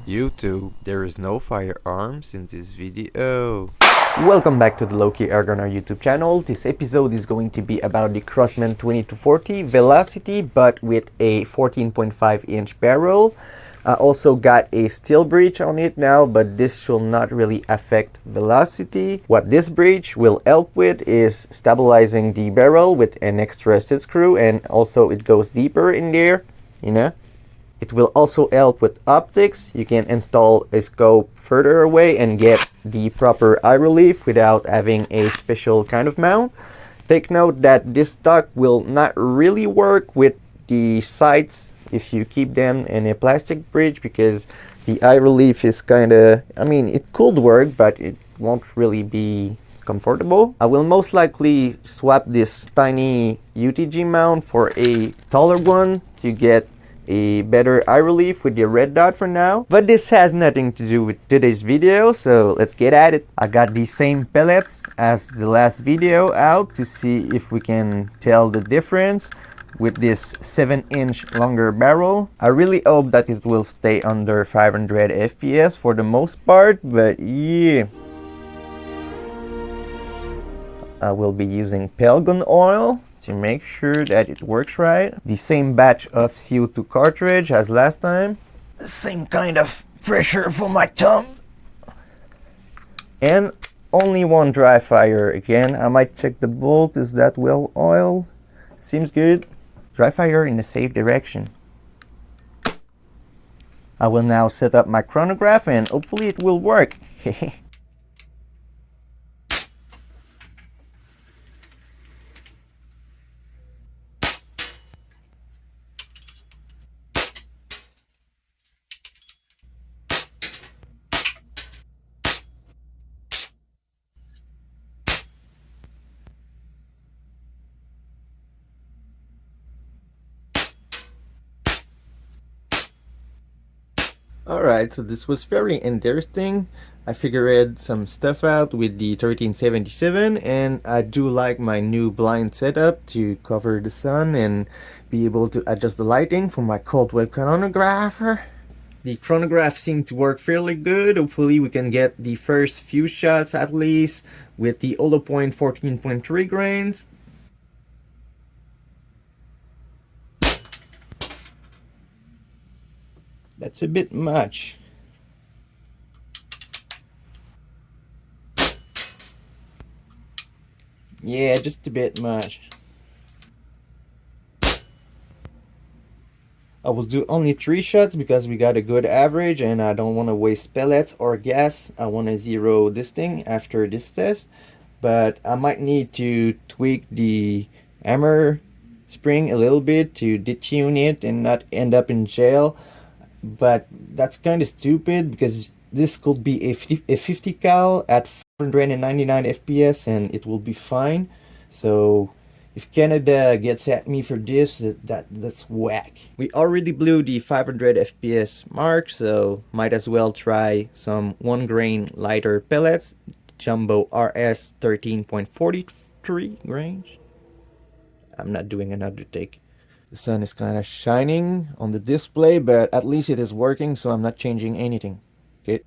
YouTube, there is no firearms in this video. Welcome back to the Low-Key Airgun YouTube channel. This episode is going to be about the Crosman 2240 Velocity, but with a 14.5-inch barrel. I also got a steel breech on it now, but this should not really affect velocity. What this breech will help with is stabilizing the barrel with an extra sit screw, and also it goes deeper in there, you know. It will also help with optics. You can install a scope further away and get the proper eye relief without having a special kind of mount. Take note that this stock will not really work with the sights if you keep them in a plastic breech, because the eye relief is kind of, I mean, it could work, but it won't really be comfortable. I will most likely swap this tiny UTG mount for a taller one to get a better eye relief with the red dot for now, but this has nothing to do with today's video, so let's get at it. I got the same pellets as the last video out to see if we can tell the difference with this 7-inch longer barrel. I really hope that it will stay under 500 FPS for the most part, but yeah. I will be using pellet oil to make sure that it works right. The same batch of CO2 cartridge as last time. The same kind of pressure for my thumb. And only one dry fire again. I might check the bolt. Is that well oiled? Seems good. Dry fire in a safe direction. I will now set up my chronograph and hopefully it will work. Alright, so this was very interesting. I figured some stuff out with the 1377, and I do like my new blind setup to cover the sun and be able to adjust the lighting for my cold web chronograph. The chronograph seemed to work fairly good. Hopefully we can get the first few shots at least with the hollow point 14.3 grains. That's a bit much. Yeah, just a bit much. I will do only 3 shots because we got a good average and I don't want to waste pellets or gas. I want to zero this thing after this test, but I might need to tweak the hammer spring a little bit to detune it and not end up in jail. But that's kind of stupid because this could be a 50 cal at 499 FPS and it will be fine. So if Canada gets at me for this, that's whack. We already blew the 500 FPS mark, so might as well try some 1 grain lighter pellets. Jumbo RS 13.43 grains. I'm not doing another take. The sun is kind of shining on the display, but at least it is working, so I'm not changing anything. Okay.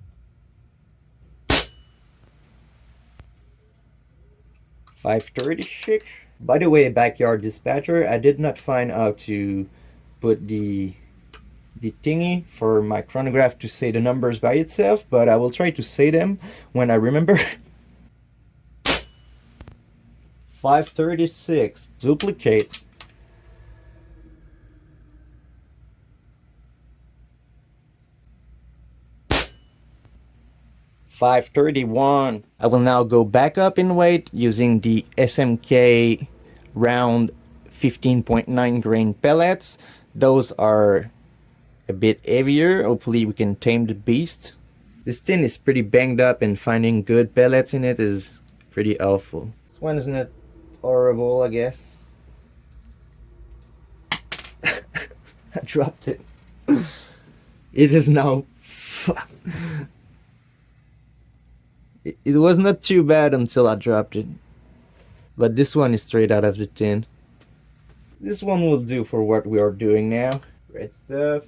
$5.36. By the way, backyard dispatcher, I did not find out to put the thingy for my chronograph to say the numbers by itself, but I will try to say them when I remember. 536. Duplicate. 531. I will now go back up in weight using the SMK round 15.9 grain pellets. Those are a bit heavier. Hopefully we can tame the beast. This tin is pretty banged up and finding good pellets in it is pretty awful. This one is not horrible, I guess. I dropped it. It is now It was not too bad until I dropped it. But this one is straight out of the tin. This one will do for what we are doing now. Red stuff.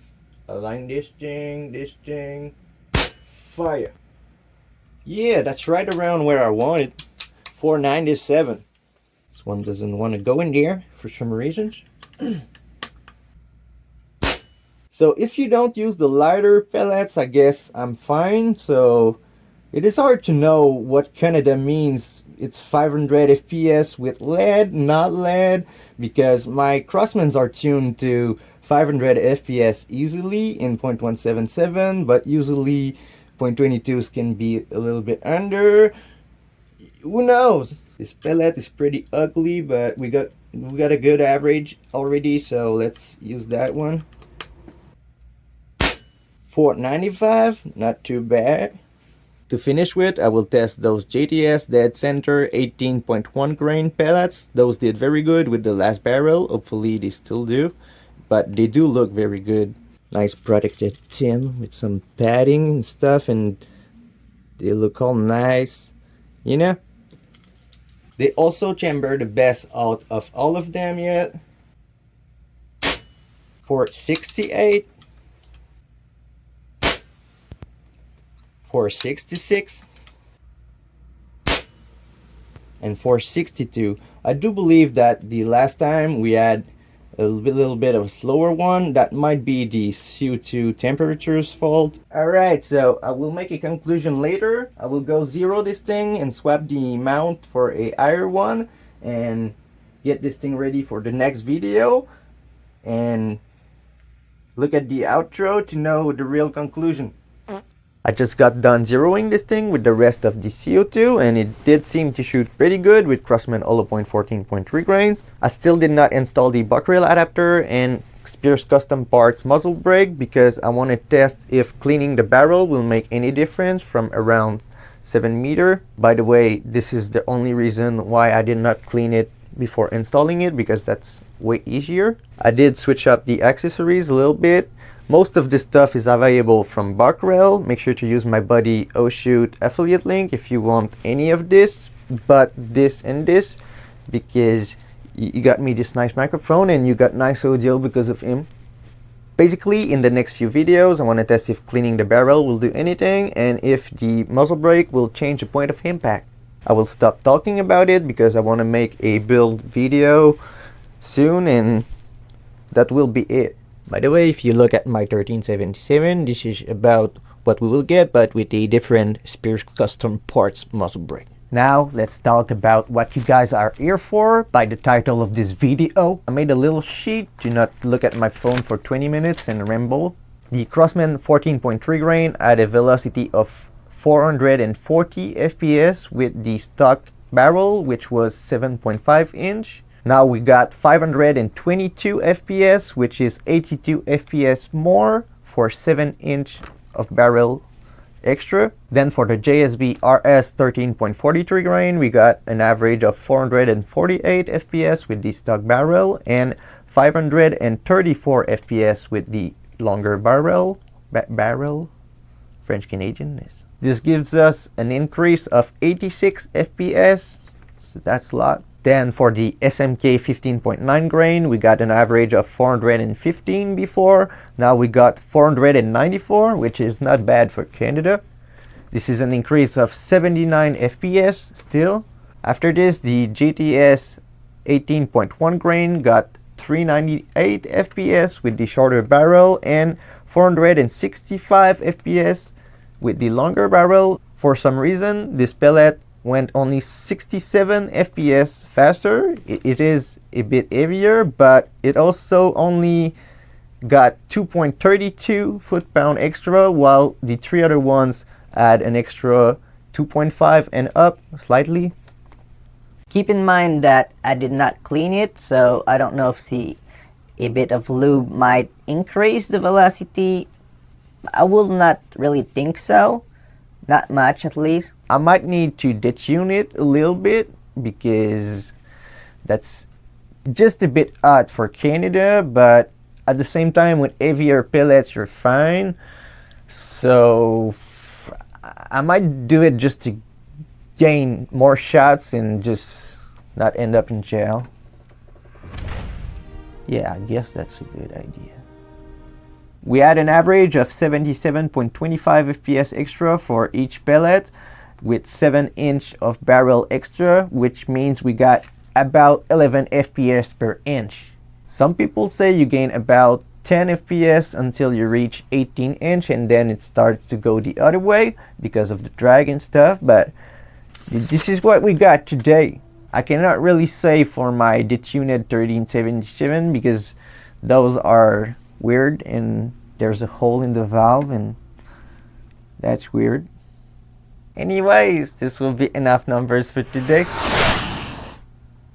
Align this thing, fire. Yeah, that's right around where I want it. 497. This one doesn't want to go in there for some reasons. So if you don't use the lighter pellets, I guess I'm fine. So it is hard to know what Canada means. It's 500 FPS with lead, not lead, because my Crosmans are tuned to 500 FPS easily in 0.177, but usually 0.22s can be a little bit under. Who knows? This pellet is pretty ugly, but we got a good average already, so let's use that one. 495, not too bad. To finish with, I will test those JTS Dead Center 18.1 grain pellets. Those did very good with the last barrel. Hopefully they still do, but they do look very good. Nice protected tin with some padding and stuff, and they look all nice, you know. They also chamber the best out of all of them yet. 468. 466 and 462. I do believe that the last time we had a little bit of a slower one. That might be the CO2 temperature's fault. Alright, so I will make a conclusion later. I will go zero this thing and swap the mount for a higher one and get this thing ready for the next video and look at the outro to know the real conclusion. I just got done zeroing this thing with the rest of the CO2 and it did seem to shoot pretty good with Crosman hollow point 14.3 grains. I still did not install the buck rail adapter and Spears Custom Parts muzzle brake because I want to test if cleaning the barrel will make any difference from around 7 meter. By the way, this is the only reason why I did not clean it before installing it, because that's way easier. I did switch up the accessories a little bit. Most of this stuff is available from buck rail. Make sure to use my buddy Shoot affiliate link if you want any of this, but this and this, because you got me this nice microphone and you got nice audio because of him. Basically, in the next few videos, I want to test if cleaning the barrel will do anything and if the muzzle brake will change the point of impact. I will stop talking about it because I want to make a build video soon and that will be it. By the way, if you look at my 1377, this is about what we will get, but with a different Spears Custom Parts muzzle brake. Now, let's talk about what you guys are here for by the title of this video. I made a little sheet to not look at my phone for 20 minutes and ramble. The Crosman 14.3 grain had a velocity of 440 FPS with the stock barrel, which was 7.5 inch. Now we got 522 FPS, which is 82 FPS more for 7 inch of barrel extra. Then for the JSB RS 13.43 grain, we got an average of 448 FPS with the stock barrel and 534 FPS with the longer barrel. French Canadianness. This gives us an increase of 86 FPS, so that's a lot. Then for the SMK 15.9 grain, we got an average of 415 before. Now we got 494, which is not bad for Canada. This is an increase of 79 FPS still. After this, the GTS 18.1 grain got 398 FPS with the shorter barrel and 465 FPS with the longer barrel. For some reason, this pellet went only 67 FPS faster. It is a bit heavier, but it also only got 2.32 foot-pound extra, while the three other ones had an extra 2.5 and up slightly. Keep in mind that I did not clean it, so I don't know if a bit of lube might increase the velocity. I will not really think so. Not much, at least. I might need to detune it a little bit because that's just a bit odd for Canada, but at the same time with heavier pellets you're fine. So I might do it just to gain more shots and just not end up in jail. Yeah, I guess that's a good idea. We had an average of 77.25 FPS extra for each pellet with 7 inch of barrel extra, which means we got about 11 FPS per inch. Some people say you gain about 10 FPS until you reach 18 inch and then it starts to go the other way because of the drag and stuff, but this is what we got today. I cannot really say for my detuned 1377 because those are weird and there's a hole in the valve and that's weird. Anyways, this will be enough numbers for today.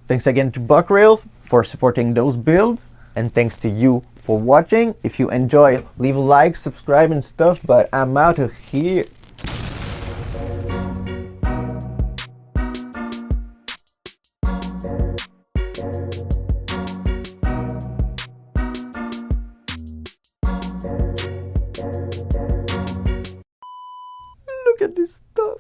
Thanks again to Buckrail for supporting those builds, and thanks to you for watching. If you enjoy, leave a like, subscribe and stuff, but I'm out of here. Look at this stuff.